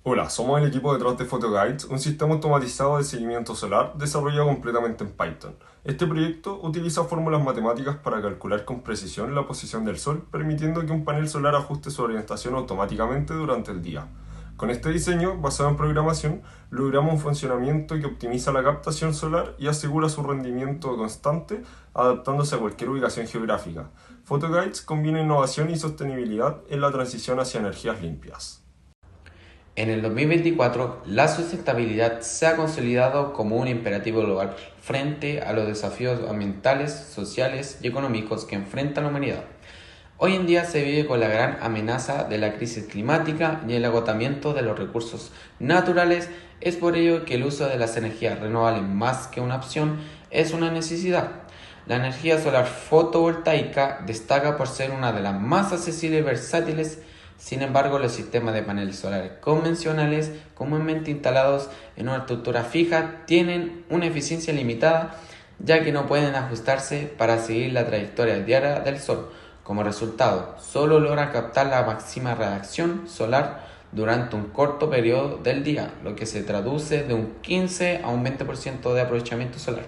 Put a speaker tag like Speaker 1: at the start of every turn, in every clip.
Speaker 1: Hola, somos el equipo detrás de PhotoGuides, un sistema automatizado de seguimiento solar desarrollado completamente en Python. Este proyecto utiliza fórmulas matemáticas para calcular con precisión la posición del Sol, permitiendo que un panel solar ajuste su orientación automáticamente durante el día. Con este diseño, basado en programación, logramos un funcionamiento que optimiza la captación solar y asegura su rendimiento constante, adaptándose a cualquier ubicación geográfica. PhotoGuides combina innovación y sostenibilidad en la transición hacia energías limpias.
Speaker 2: En el 2024, la sustentabilidad se ha consolidado como un imperativo global frente a los desafíos ambientales, sociales y económicos que enfrenta la humanidad. Hoy en día se vive con la gran amenaza de la crisis climática y el agotamiento de los recursos naturales. Es por ello que el uso de las energías renovables más que una opción es una necesidad. La energía solar fotovoltaica destaca por ser una de las más accesibles y versátiles. Sin embargo, los sistemas de paneles solares convencionales, comúnmente instalados en una estructura fija, tienen una eficiencia limitada, ya que no pueden ajustarse para seguir la trayectoria diaria del Sol. Como resultado, solo logran captar la máxima radiación solar durante un corto periodo del día, lo que se traduce de un 15 a un 20% de aprovechamiento solar.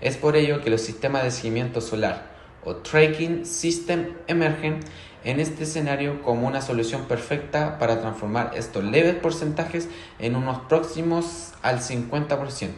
Speaker 2: Es por ello que los sistemas de seguimiento solar o tracking system emergen en este escenario como una solución perfecta para transformar estos leves porcentajes en unos próximos al 50%.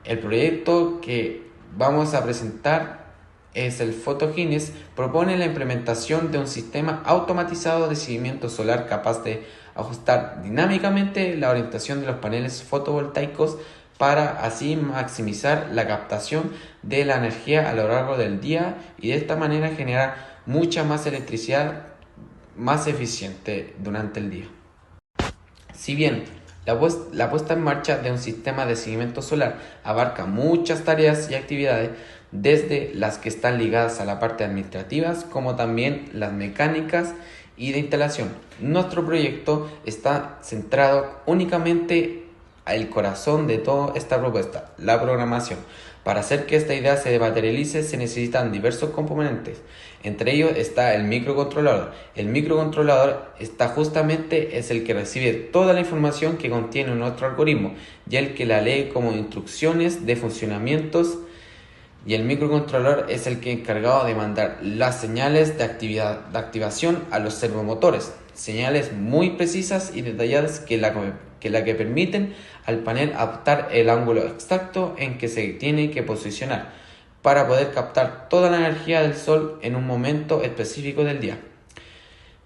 Speaker 2: El proyecto que vamos a presentar es el Photogenies. Propone la implementación de un sistema automatizado de seguimiento solar capaz de ajustar dinámicamente la orientación de los paneles fotovoltaicos para así maximizar la captación de la energía a lo largo del día y de esta manera generar mucha más electricidad más eficiente durante el día. Si bien la puesta en marcha de un sistema de seguimiento solar abarca muchas tareas y actividades, desde las que están ligadas a la parte administrativa como también las mecánicas y de instalación. Nuestro proyecto está centrado únicamente al corazón de toda esta propuesta, la programación. Para hacer que esta idea se materialice se necesitan diversos componentes. Entre ellos está el microcontrolador. El microcontrolador está justamente es el que recibe toda la información que contiene nuestro algoritmo y el que la lee como instrucciones de funcionamientos, y el microcontrolador es el que es encargado de mandar las señales de activación a los servomotores, señales muy precisas y detalladas que permiten al panel adaptar el ángulo exacto en que se tiene que posicionar para poder captar toda la energía del sol en un momento específico del día.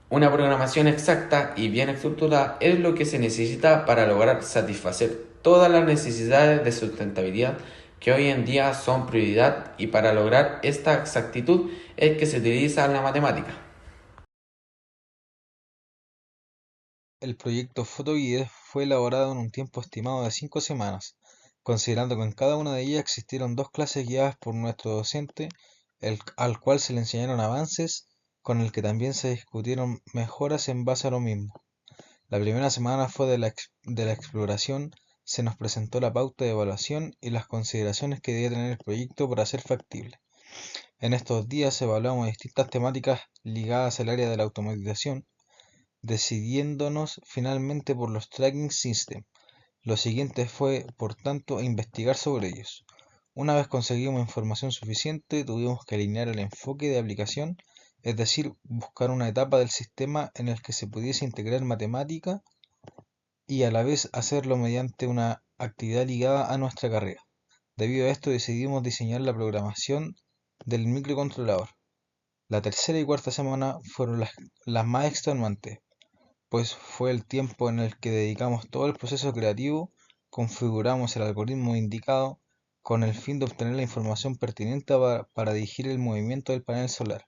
Speaker 2: Una programación exacta y bien estructurada es lo que se necesita para lograr satisfacer todas las necesidades de sustentabilidad que hoy en día son prioridad, y para lograr esta exactitud es que se utiliza la matemática.
Speaker 3: El proyecto PhotoGuide fue elaborado en un tiempo estimado de 5 semanas, considerando que en cada una de ellas existieron dos clases guiadas por nuestro docente, al cual se le enseñaron avances, con el que también se discutieron mejoras en base a lo mismo. La primera semana fue de la exploración, se nos presentó la pauta de evaluación y las consideraciones que debía tener el proyecto para ser factible. En estos días evaluamos distintas temáticas ligadas al área de la automatización, decidiéndonos finalmente por los tracking system. Lo siguiente fue, por tanto, investigar sobre ellos. Una vez conseguimos información suficiente, tuvimos que alinear el enfoque de aplicación, es decir, buscar una etapa del sistema en el que se pudiese integrar matemática y a la vez hacerlo mediante una actividad ligada a nuestra carrera. Debido a esto decidimos diseñar la programación del microcontrolador. La tercera y cuarta semana fueron las más extenuantes, pues fue el tiempo en el que dedicamos todo el proceso creativo, configuramos el algoritmo indicado con el fin de obtener la información pertinente para dirigir el movimiento del panel solar.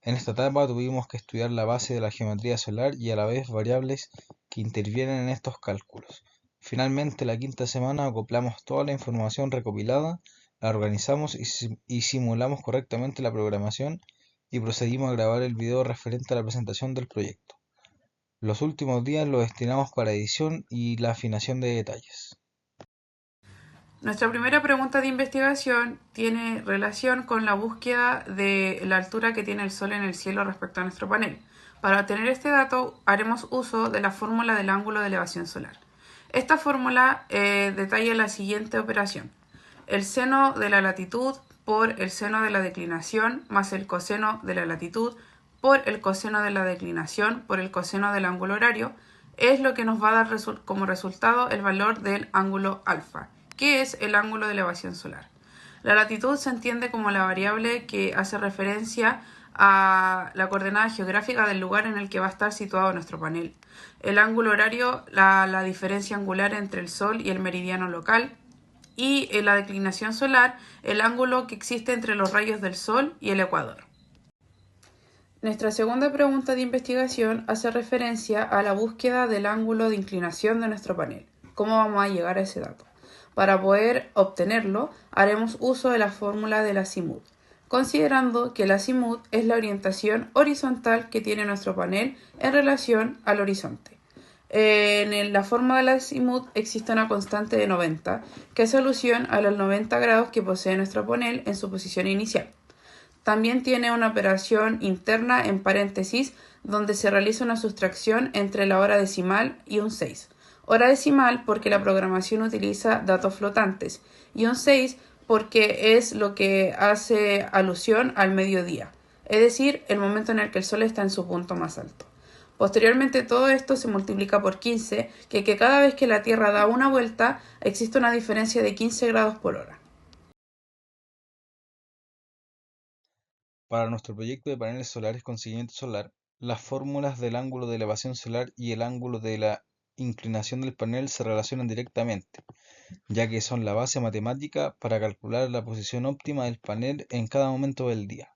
Speaker 3: En esta etapa tuvimos que estudiar la base de la geometría solar y a la vez variables que intervienen en estos cálculos. Finalmente, la quinta semana acoplamos toda la información recopilada, la organizamos y simulamos correctamente la programación y procedimos a grabar el video referente a la presentación del proyecto. Los últimos días los destinamos para edición y la afinación de detalles.
Speaker 4: Nuestra primera pregunta de investigación tiene relación con la búsqueda de la altura que tiene el Sol en el cielo respecto a nuestro panel. Para obtener este dato haremos uso de la fórmula del ángulo de elevación solar. Esta fórmula detalla la siguiente operación. El seno de la latitud por el seno de la declinación más el coseno de la latitud por el coseno de la declinación por el coseno del ángulo horario es lo que nos va a dar como resultado el valor del ángulo alfa, que es el ángulo de elevación solar. La latitud se entiende como la variable que hace referencia a la coordenada geográfica del lugar en el que va a estar situado nuestro panel. El ángulo horario, la diferencia angular entre el Sol y el meridiano local. Y la declinación solar, el ángulo que existe entre los rayos del Sol y el ecuador. Nuestra segunda pregunta de investigación hace referencia a la búsqueda del ángulo de inclinación de nuestro panel. ¿Cómo vamos a llegar a ese dato? Para poder obtenerlo, haremos uso de la fórmula del azimut, considerando que el azimut es la orientación horizontal que tiene nuestro panel en relación al horizonte. En la forma del azimut existe una constante de 90, que hace alusión a los 90 grados que posee nuestro panel en su posición inicial. También tiene una operación interna en paréntesis, donde se realiza una sustracción entre la hora decimal y un 6. Hora decimal porque la programación utiliza datos flotantes, y un 6 porque es lo que hace alusión al mediodía, es decir, el momento en el que el Sol está en su punto más alto. Posteriormente todo esto se multiplica por 15, que cada vez que la Tierra da una vuelta existe una diferencia de 15 grados por hora.
Speaker 3: Para nuestro proyecto de paneles solares con seguimiento solar, las fórmulas del ángulo de elevación solar y el ángulo de la inclinación del panel se relacionan directamente, ya que son la base matemática para calcular la posición óptima del panel en cada momento del día.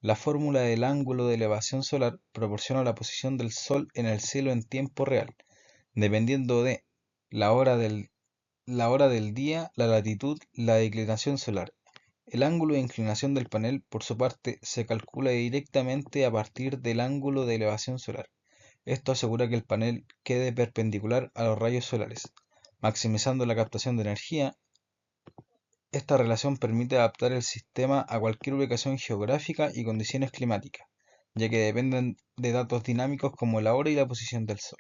Speaker 3: La fórmula del ángulo de elevación solar proporciona la posición del Sol en el cielo en tiempo real, dependiendo de la hora del día, la latitud, la declinación solar. El ángulo de inclinación del panel, por su parte, se calcula directamente a partir del ángulo de elevación solar. Esto asegura que el panel quede perpendicular a los rayos solares, maximizando la captación de energía. Esta relación permite adaptar el sistema a cualquier ubicación geográfica y condiciones climáticas, ya que dependen de datos dinámicos como la hora y la posición del Sol.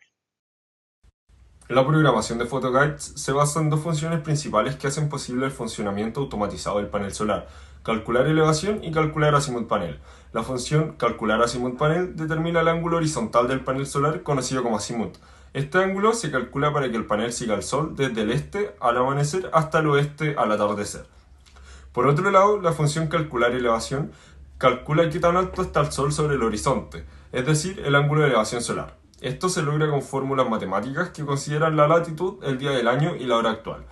Speaker 1: La programación de PhotoGuides se basa en dos funciones principales que hacen posible el funcionamiento automatizado del panel solar: calcular elevación y calcular azimut panel. La función calcular azimut panel determina el ángulo horizontal del panel solar conocido como azimut. Este ángulo se calcula para que el panel siga el Sol desde el este al amanecer hasta el oeste al atardecer. Por otro lado, la función calcular elevación calcula qué tan alto está el Sol sobre el horizonte, es decir, el ángulo de elevación solar. Esto se logra con fórmulas matemáticas que consideran la latitud, el día del año y la hora actual.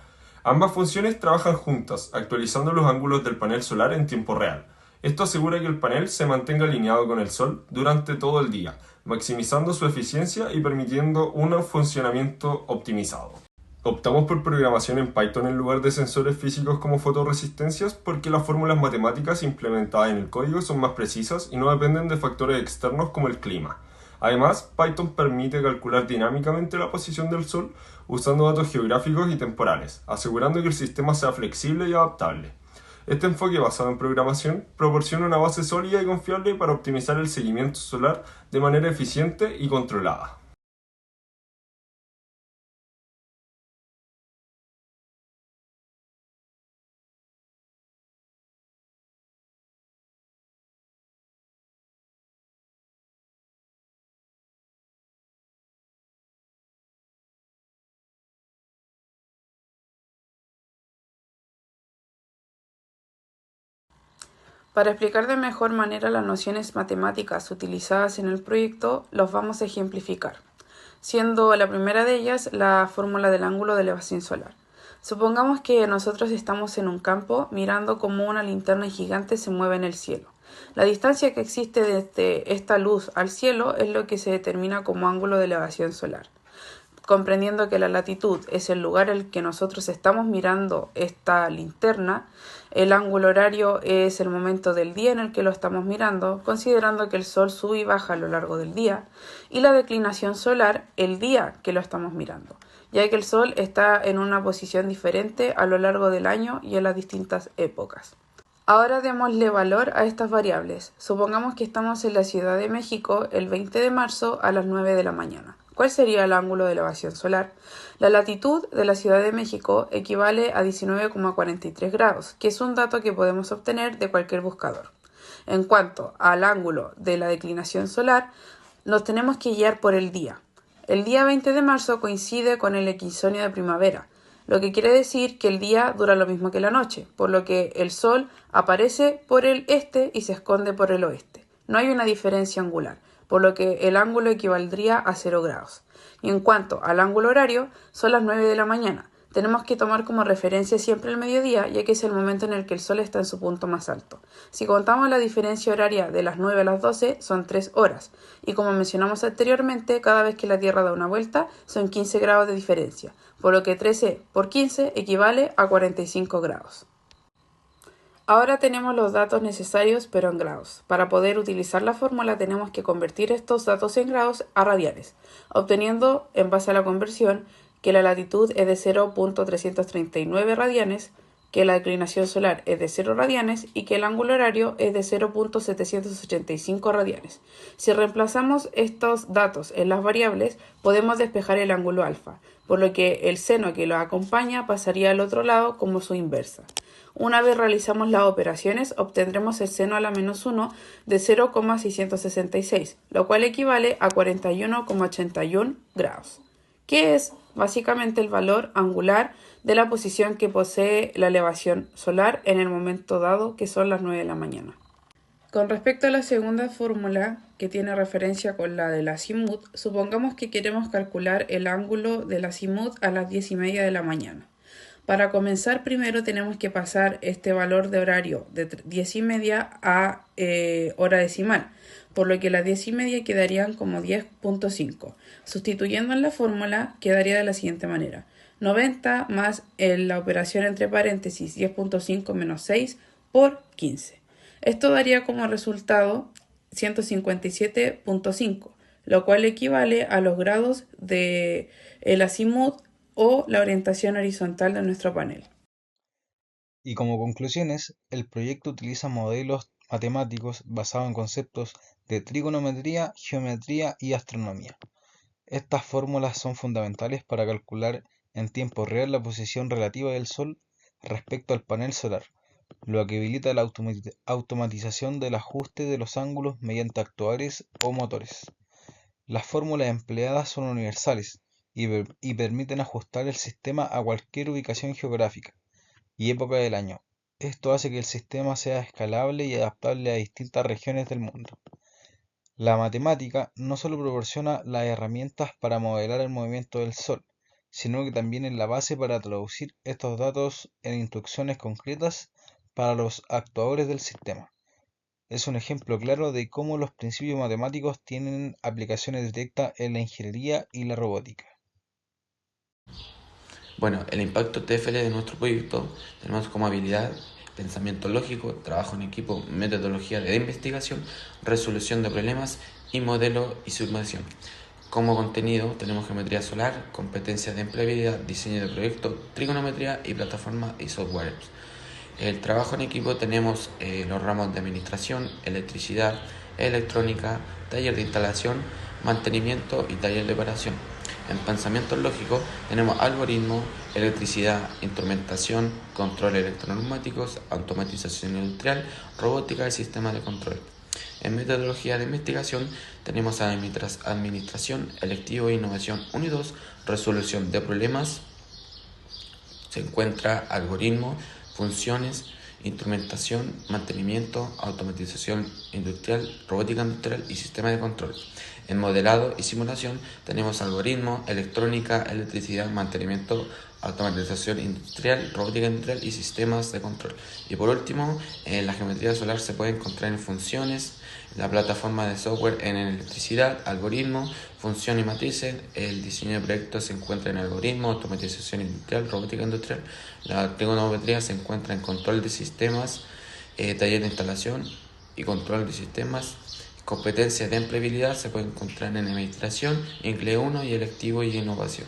Speaker 1: Ambas funciones trabajan juntas, actualizando los ángulos del panel solar en tiempo real. Esto asegura que el panel se mantenga alineado con el Sol durante todo el día, maximizando su eficiencia y permitiendo un funcionamiento optimizado. Optamos por programación en Python en lugar de sensores físicos como fotorresistencias porque las fórmulas matemáticas implementadas en el código son más precisas y no dependen de factores externos como el clima. Además, Python permite calcular dinámicamente la posición del Sol usando datos geográficos y temporales, asegurando que el sistema sea flexible y adaptable. Este enfoque basado en programación proporciona una base sólida y confiable para optimizar el seguimiento solar de manera eficiente y controlada.
Speaker 4: Para explicar de mejor manera las nociones matemáticas utilizadas en el proyecto, los vamos a ejemplificar, siendo la primera de ellas la fórmula del ángulo de elevación solar. Supongamos que nosotros estamos en un campo mirando cómo una linterna gigante se mueve en el cielo. La distancia que existe desde esta luz al cielo es lo que se determina como ángulo de elevación solar. Comprendiendo que la latitud es el lugar en el que nosotros estamos mirando esta linterna, el ángulo horario es el momento del día en el que lo estamos mirando, considerando que el Sol sube y baja a lo largo del día, y la declinación solar, el día que lo estamos mirando, ya que el Sol está en una posición diferente a lo largo del año y en las distintas épocas. Ahora démosle valor a estas variables. Supongamos que estamos en la Ciudad de México el 20 de marzo a las 9 de la mañana. ¿Cuál sería el ángulo de elevación solar? La latitud de la Ciudad de México equivale a 19,43 grados, que es un dato que podemos obtener de cualquier buscador. En cuanto al ángulo de la declinación solar, nos tenemos que guiar por el día. El día 20 de marzo coincide con el equinoccio de primavera, lo que quiere decir que el día dura lo mismo que la noche, por lo que el sol aparece por el este y se esconde por el oeste. No hay una diferencia angular, por lo que el ángulo equivaldría a 0 grados. Y en cuanto al ángulo horario, son las 9 de la mañana. Tenemos que tomar como referencia siempre el mediodía, ya que es el momento en el que el sol está en su punto más alto. Si contamos la diferencia horaria de las 9 a las 12, son 3 horas. Y como mencionamos anteriormente, cada vez que la Tierra da una vuelta, son 15 grados de diferencia, por lo que 13 por 15 equivale a 45 grados. Ahora tenemos los datos necesarios, pero en grados. Para poder utilizar la fórmula tenemos que convertir estos datos en grados a radianes, obteniendo, en base a la conversión, que la latitud es de 0.339 radianes, que la declinación solar es de 0 radianes y que el ángulo horario es de 0.785 radianes. Si reemplazamos estos datos en las variables, podemos despejar el ángulo alfa, por lo que el seno que lo acompaña pasaría al otro lado como su inversa. Una vez realizamos las operaciones, obtendremos el seno a la menos 1 de 0,666, lo cual equivale a 41,81 grados, que es básicamente el valor angular de la posición que posee la elevación solar en el momento dado, que son las 9 de la mañana. Con respecto a la segunda fórmula, que tiene referencia con la del azimut, supongamos que queremos calcular el ángulo del azimut a las 10:30 de la mañana. Para comenzar, primero tenemos que pasar este valor de horario de 10:30 a hora decimal, por lo que las 10:30 quedarían como 10.5. Sustituyendo en la fórmula, quedaría de la siguiente manera: 90 más la operación entre paréntesis 10.5 menos 6 por 15. Esto daría como resultado 157.5, lo cual equivale a los grados del azimut o la orientación horizontal de nuestro panel.
Speaker 3: Y como conclusiones, el proyecto utiliza modelos matemáticos basados en conceptos de trigonometría, geometría y astronomía. Estas fórmulas son fundamentales para calcular en tiempo real la posición relativa del Sol respecto al panel solar, lo que habilita la automatización del ajuste de los ángulos mediante actuadores o motores. Las fórmulas empleadas son universales y permiten ajustar el sistema a cualquier ubicación geográfica y época del año. Esto hace que el sistema sea escalable y adaptable a distintas regiones del mundo. La matemática no solo proporciona las herramientas para modelar el movimiento del Sol, sino que también es la base para traducir estos datos en instrucciones concretas para los actuadores del sistema. Es un ejemplo claro de cómo los principios matemáticos tienen aplicaciones directas en la ingeniería y la robótica.
Speaker 2: Bueno, el impacto TFL de nuestro proyecto tenemos como habilidad pensamiento lógico, trabajo en equipo, metodología de investigación, resolución de problemas y modelo y simulación. Como contenido tenemos geometría solar, competencias de empleabilidad, diseño de proyecto, trigonometría y plataforma y software. El trabajo en equipo tenemos los ramos de administración, electricidad, electrónica, taller de instalación, mantenimiento y taller de operación. En pensamiento lógico tenemos algoritmo, electricidad, instrumentación, control electroneumáticos, automatización industrial, robótica y sistemas de control. En metodología de investigación tenemos administración, electivo e innovación 1 y 2, resolución de problemas, se encuentra algoritmo, funciones, instrumentación, mantenimiento, automatización industrial, robótica industrial y sistema de control. En modelado y simulación tenemos algoritmo, electrónica, electricidad, mantenimiento, automatización industrial, robótica industrial y sistemas de control. Y por último, la geometría solar se puede encontrar en funciones, la plataforma de software en electricidad, algoritmo, función y matrices. El diseño de proyectos se encuentra en algoritmo, automatización industrial, robótica industrial. La trigonometría se encuentra en control de sistemas, taller de instalación y control de sistemas. Competencias de empleabilidad se pueden encontrar en administración, inglés 1 y electivo y innovación.